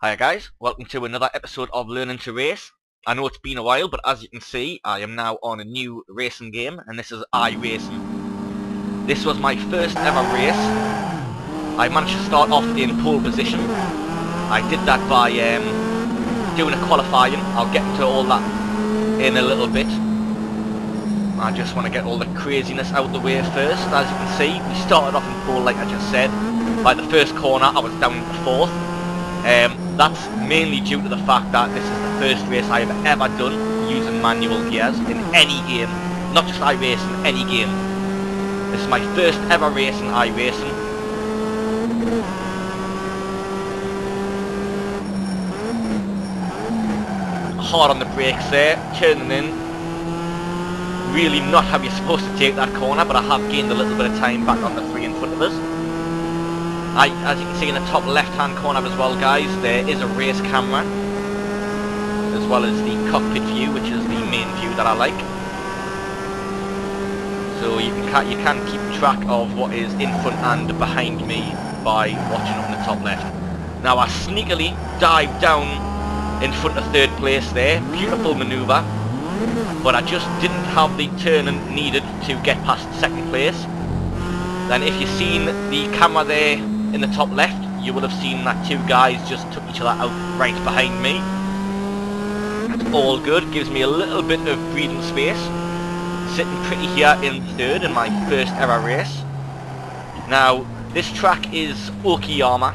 Hiya guys, welcome to another episode of Learning to Race. I know it's been a while, but as you can see, I am now on a new racing game, and this is iRacing. This was my first ever race. I managed to start off in pole position. I did that by doing a qualifying. I'll get into all that in a little bit. I just want to get all the craziness out of the way first. As you can see, we started off in pole like I just said. By the first corner, I was down to fourth. That's mainly due to the fact that this is the first race I have ever done using manual gears in any game. Not just iRacing, any game. This is my first ever race in iRacing. Hard on the brakes there, turning in. Really not how you're supposed to take that corner, but I have gained a little bit of time back on the three in front of us. As you can see in the top left hand corner as well guys, there is a race camera, as well as the cockpit view, which is the main view that I like. So you can keep track of what is in front and behind me by watching on the top left. Now I sneakily dived down in front of third place there, beautiful manoeuvre, but I just didn't have the turning needed to get past second place. Then if you've seen the camera there in the top left, you will have seen that two guys just took each other out right behind me. That's all good, gives me a little bit of breathing space. Sitting pretty here in third in my first ever race. Now, this track is Okayama,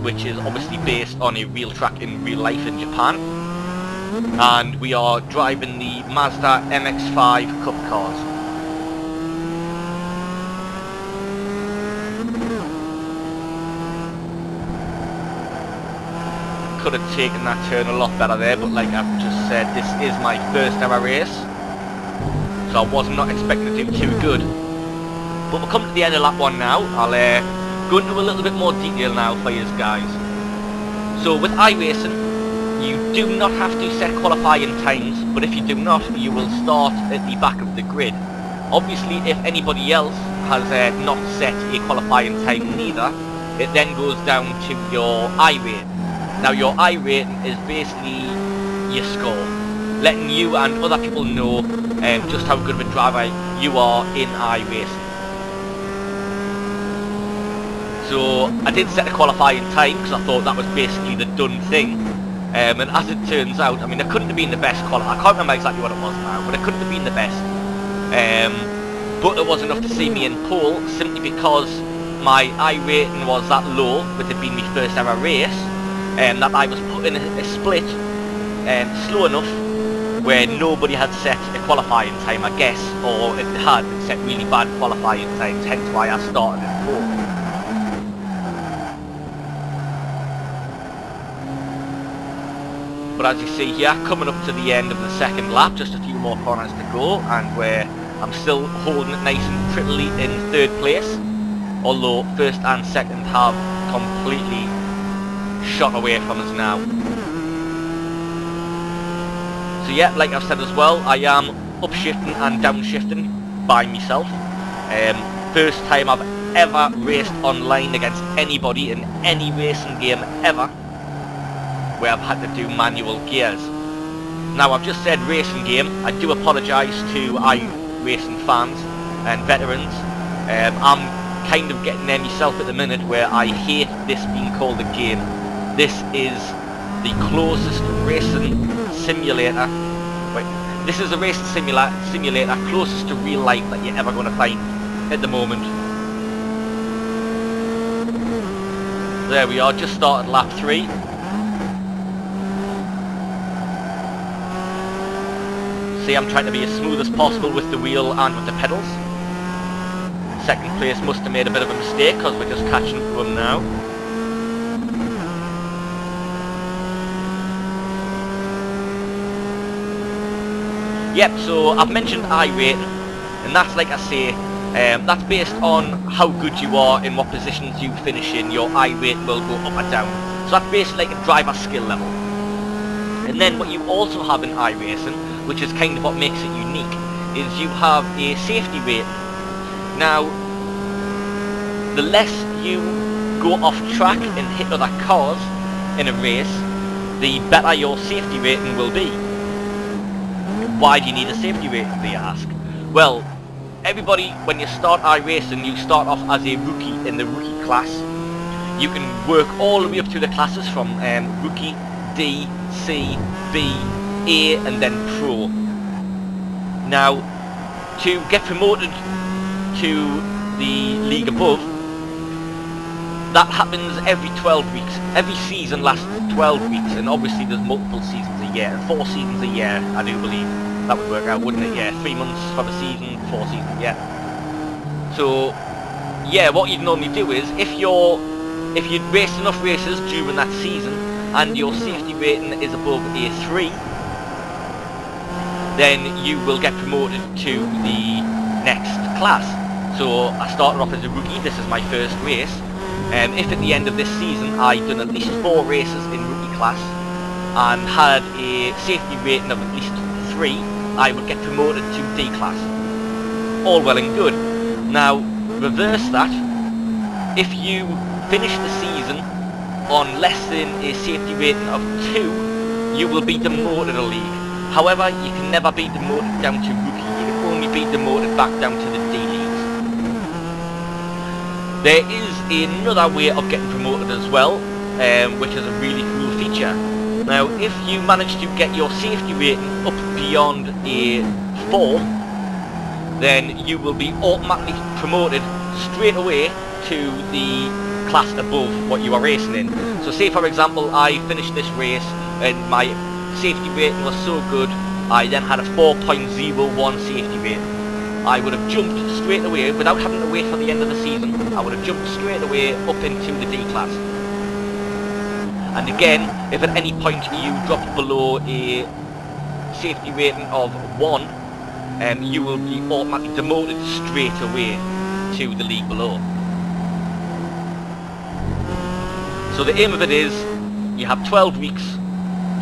which is obviously based on a real track in real life in Japan. And we are driving the Mazda MX-5 Cup cars. Could have taken that turn a lot better there, but like I've just said, this is my first ever race, so I was not expecting to do too good. But we're coming to the end of lap one now. I'll go into a little bit more detail now for you guys. So with iRacing, you do not have to set qualifying times, but if you do not, you will start at the back of the grid. Obviously, if anybody else has not set a qualifying time neither, it then goes down to your iRate. Now your iRating is basically your score, letting you and other people know just how good of a driver you are in iRacing. So I did set a qualifying time because I thought that was basically the done thing. And as it turns out, I mean, it couldn't have been the best qualifying. I can't remember exactly what it was now, but it couldn't have been the best. But it was enough to see me in pole simply because my iRating was that low, with it being my first ever race. That I was put in a split slow enough where nobody had set a qualifying time, I guess, or it had set really bad qualifying times, hence why I started in pole. But as you see here, coming up to the end of the second lap, just a few more corners to go, and where I'm still holding it nice and prettily in third place, although first and second have completely shot away from us now. So yeah, like I've said as well, I am upshifting and downshifting by myself. First time I've ever raced online against anybody in any racing game ever where I've had to do manual gears. Now I've just said racing game. I do apologise to iRacing fans and veterans. I'm kind of getting there myself at the minute where I hate this being called a game. This is the closest racing simulator. Wait, this is a racing simulator closest to real life that you're ever going to find at the moment. There we are, just started lap 3. See, I'm trying to be as smooth as possible with the wheel and with the pedals. Second place must have made a bit of a mistake because we're just catching up to him now. Yep, so I've mentioned iRating, and that's, like I say, that's based on how good you are in what positions you finish in. Your iRate will go up or down. So that's basically like a driver skill level. And then what you also have in iRacing, which is kind of what makes it unique, is you have a safety rating. Now, the less you go off track and hit other cars, in a race, the better your safety rating will be. Why do you need a safety rating, do you ask? Well, everybody, when you start iRacing, you start off as a rookie in the rookie class. You can work all the way up through the classes from rookie, D, C, B, A, and then Pro. Now, to get promoted to the league above, that happens every 12 weeks. Every season lasts 12 weeks, and obviously there's multiple seasons a year, 4 seasons a year, I do believe. That would work out, wouldn't it? Yeah, 3 months for the season, 4 seasons, yeah. So, yeah, what you'd normally do is, if you'd raced enough races during that season, and your safety rating is above a 3, then you will get promoted to the next class. So, I started off as a rookie, this is my first race. If at the end of this season I'd done at least 4 races in rookie class, and had a safety rating of at least 3, I would get promoted to D class. All well and good. Now, reverse that. If you finish the season on less than a safety rating of 2, you will be demoted a league. However, you can never be demoted down to rookie. You can only be demoted back down to the D leagues. There is another way of getting promoted as well, which is a really cool feature. Now, if you manage to get your safety rating up beyond a 4, then you will be automatically promoted straight away to the class above what you are racing in. So say for example I finished this race and my safety rating was so good, I then had a 4.01 safety rating. I would have jumped straight away, without having to wait for the end of the season, I would have jumped straight away up into the D class. And again, if at any point you drop below a safety rating of 1, you will be automatically demoted straight away to the league below. So the aim of it is, you have 12 weeks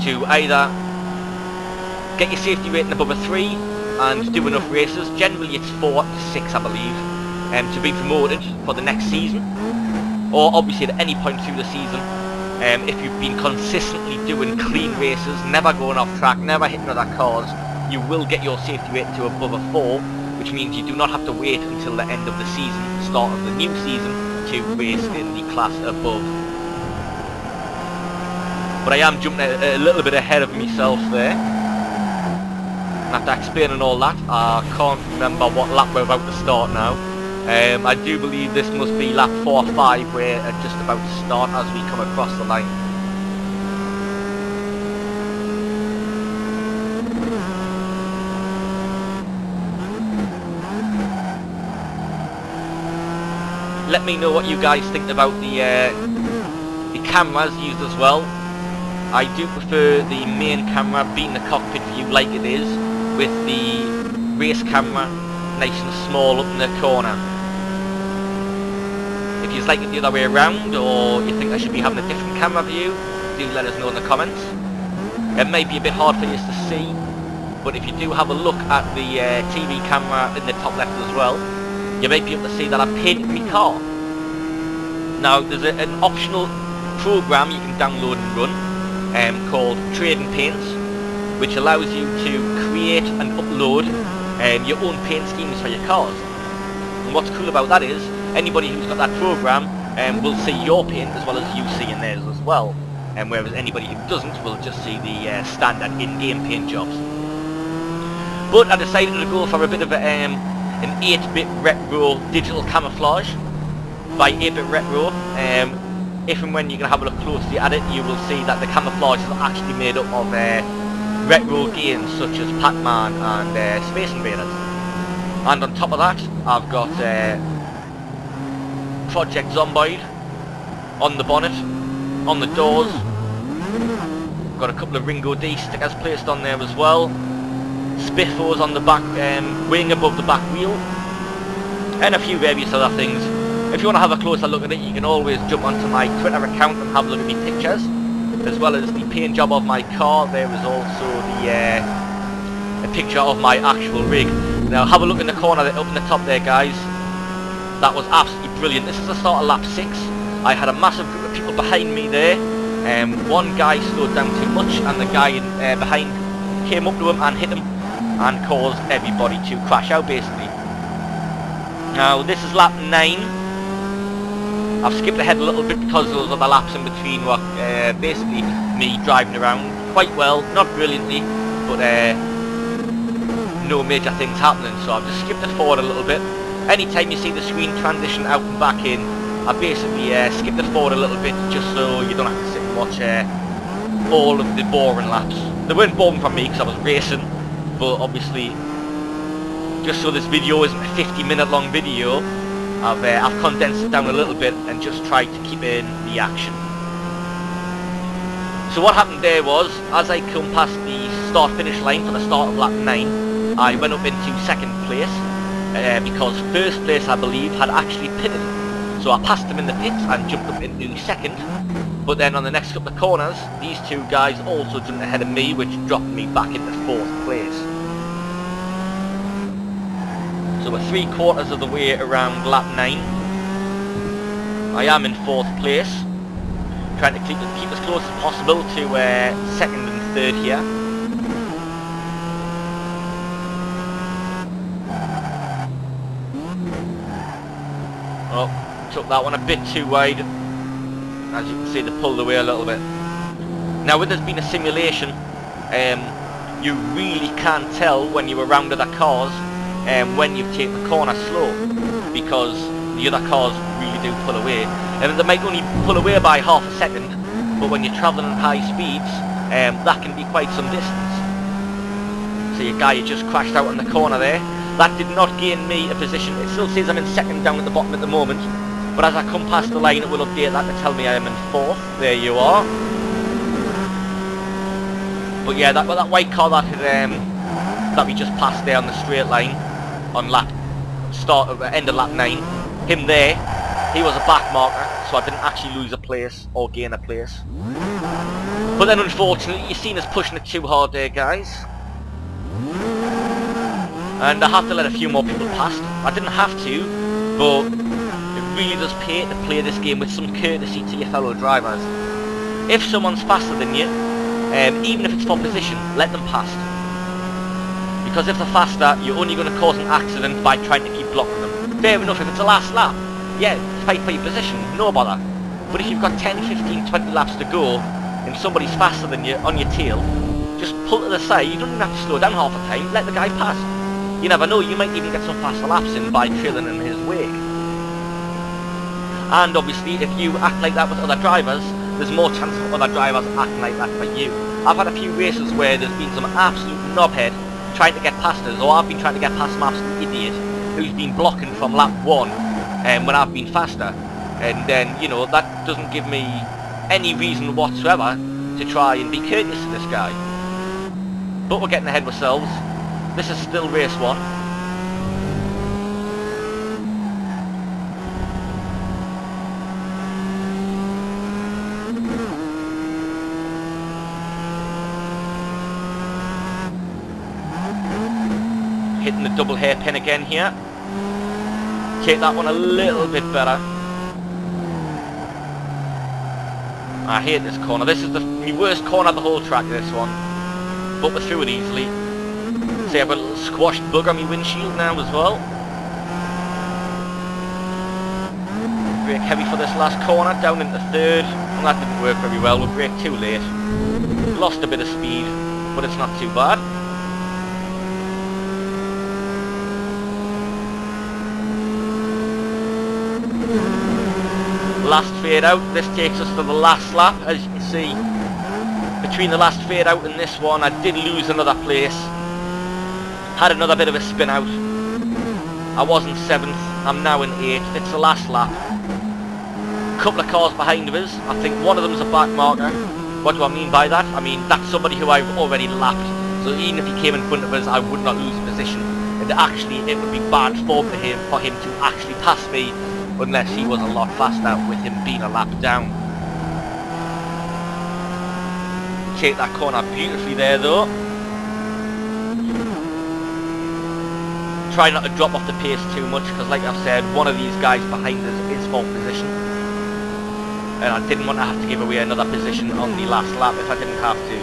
to either get your safety rating above a 3 and do enough races, generally it's 4 to 6 I believe, to be promoted for the next season, or obviously at any point through the season. If you've been consistently doing clean races, never going off track, never hitting other cars, you will get your safety rating to above a 4, which means you do not have to wait until the end of the season, start of the new season, to race in the class above. But I am jumping a little bit ahead of myself there. And after explaining all that, I can't remember what lap we're about to start now. I do believe this must be lap 4 or 5, we're just about to start as we come across the line. Let me know what you guys think about the cameras used as well. I do prefer the main camera being the cockpit view like it is, with the race camera nice and small up in the corner. If you like it the other way around, or you think I should be having a different camera view, do let us know in the comments. It may be a bit hard for you to see, but if you do have a look at the TV camera in the top left as well, you may be able to see that I've painted my car. Now there's an optional program you can download and run called Trading Paints, which allows you to create and upload your own paint schemes for your cars. And what's cool about that is, anybody who's got that program will see your paint as well as you seeing theirs as well, whereas anybody who doesn't will just see the standard in-game paint jobs. But I decided to go for a bit of an 8-bit retro digital camouflage by 8-bit retro. If and when you can have a look closely at it, you will see that the camouflage is actually made up of retro games such as Pac-Man and Space Invaders. And on top of that, I've got Project Zomboid on the bonnet, on the doors. Got a couple of RingoD stickers placed on there as well. Spiffos on the back wing above the back wheel, and a few various other things. If you want to have a closer look at it, you can always jump onto my Twitter account and have a look at my pictures, as well as the paint job of my car. There is also the a picture of my actual rig. Now have a look in the corner there, up in the top there, guys. That was absolutely brilliant. This is the start of lap 6. I had a massive group of people behind me there, One guy slowed down too much, and the guy behind came up to him and hit him and caused everybody to crash out basically. Now this is lap 9. I've skipped ahead a little bit because those other laps in between were basically me driving around quite well, not brilliantly, but no major things happening, so I've just skipped it forward a little bit. Anytime you see the screen transition out and back in, I basically skipped it forward a little bit just so you don't have to sit and watch all of the boring laps. They weren't boring for me because I was racing, but obviously just so this video isn't a 50-minute long video, I've condensed it down a little bit and just tried to keep in the action. So what happened there was, as I come past the start-finish line for the start of lap 9, I went up into 2nd place, because 1st place I believe had actually pitted. So I passed them in the pits and jumped up into 2nd, but then on the next couple of corners, these two guys also jumped ahead of me, which dropped me back into 4th place. So we're 3/4 of the way around lap 9. I am in 4th place, trying to keep as close as possible to 2nd and 3rd here. Oh, took that one a bit too wide. As you can see, they pulled away a little bit. Now with this being a simulation, you really can't tell when you're around other cars when you've taken the corner slow, because the other cars really do pull away. And they might only pull away by half a second, but when you're travelling at high speeds, that can be quite some distance. See a guy who just crashed out on the corner there. That did not gain me a position. It still says I'm in 2nd down at the bottom at the moment, but as I come past the line it will update that to tell me I am in 4th. There you are. But yeah, that white car that that we just passed there on the straight line on end of lap 9, him there, he was a back marker, so I didn't actually lose a place or gain a place. But then unfortunately, you've seen us pushing it too hard there, guys. And I have to let a few more people past. I didn't have to, but it really does pay to play this game with some courtesy to your fellow drivers. If someone's faster than you, even if it's for position, let them past. Because if they're faster, you're only going to cause an accident by trying to keep blocking them. Fair enough if it's the last lap. Yeah, fight for your position, no bother. But if you've got 10, 15, 20 laps to go, and somebody's faster than you on your tail, just pull to the side. You don't even have to slow down half the time, let the guy pass. You never know, you might even get some faster laps in by trailing in his wake. And obviously, if you act like that with other drivers, there's more chance of other drivers acting like that for you. I've had a few races where there's been some absolute knobhead trying to get past us, or I've been trying to get past some absolute idiot who's been blocking from lap 1 when I've been faster. And then, you know, that doesn't give me any reason whatsoever to try and be courteous to this guy. But we're getting ahead of ourselves. This is still race 1. Hitting the double hairpin again here. Take that one a little bit better. I hate this corner. This is the worst corner of the whole track, this one. But we're through it easily. See, I've got a little squashed bug on my windshield now as well. Brake heavy for this last corner, down into 3rd. And that didn't work very well, we braked too late. Lost a bit of speed, but it's not too bad. Last fade out, this takes us to the last lap. As you can see, between the last fade out and this one, I did lose another place. Had another bit of a spin out. I was in 7th, I'm now in 8th, it's the last lap. Couple of cars behind of us, I think one of them is a back marker. What do I mean by that? I mean, that's somebody who I've already lapped, so even if he came in front of us, I would not lose a position. And actually, it would be bad form for him to actually pass me, unless he was a lot faster with him being a lap down. Take that corner beautifully there though. Try not to drop off the pace too much, because like I've said, one of these guys behind us is for position. and I didn't want to have to give away another position on the last lap if I didn't have to.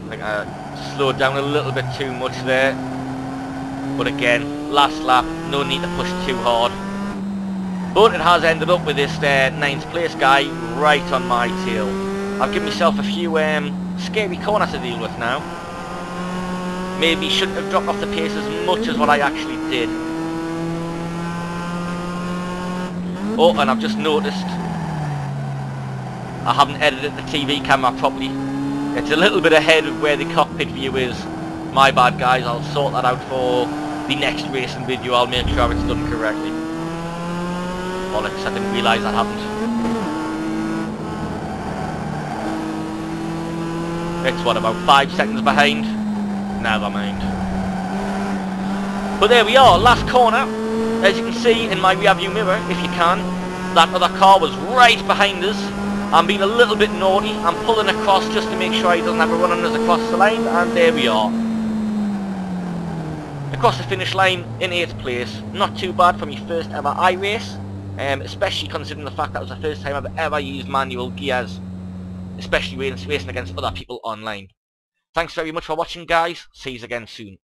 I think I slowed down a little bit too much there, but again, last lap, no need to push too hard. But it has ended up with this 9th place guy right on my tail. I've given myself a few scary corners to deal with now. Maybe shouldn't have dropped off the pace as much as what I actually did. Oh, and I've just noticed I haven't edited the TV camera properly. It's a little bit ahead of where the cockpit view is. My bad, guys. I'll sort that out for the next racing video. I'll make sure it's done correctly. Bollocks, I didn't realise that happened. It's what, about 5 seconds behind? Never mind. But there we are, last corner. As you can see in my rear view mirror, if you can, that other car was right behind us. I'm being a little bit naughty. I'm pulling across just to make sure he doesn't have a run on us across the line, and there we are. Across the finish line in 8th place. Not too bad for my first ever iRace. Especially considering the fact that was the first time I've ever used manual gears, especially racing against other people online. Thanks very much for watching, guys. See you again soon.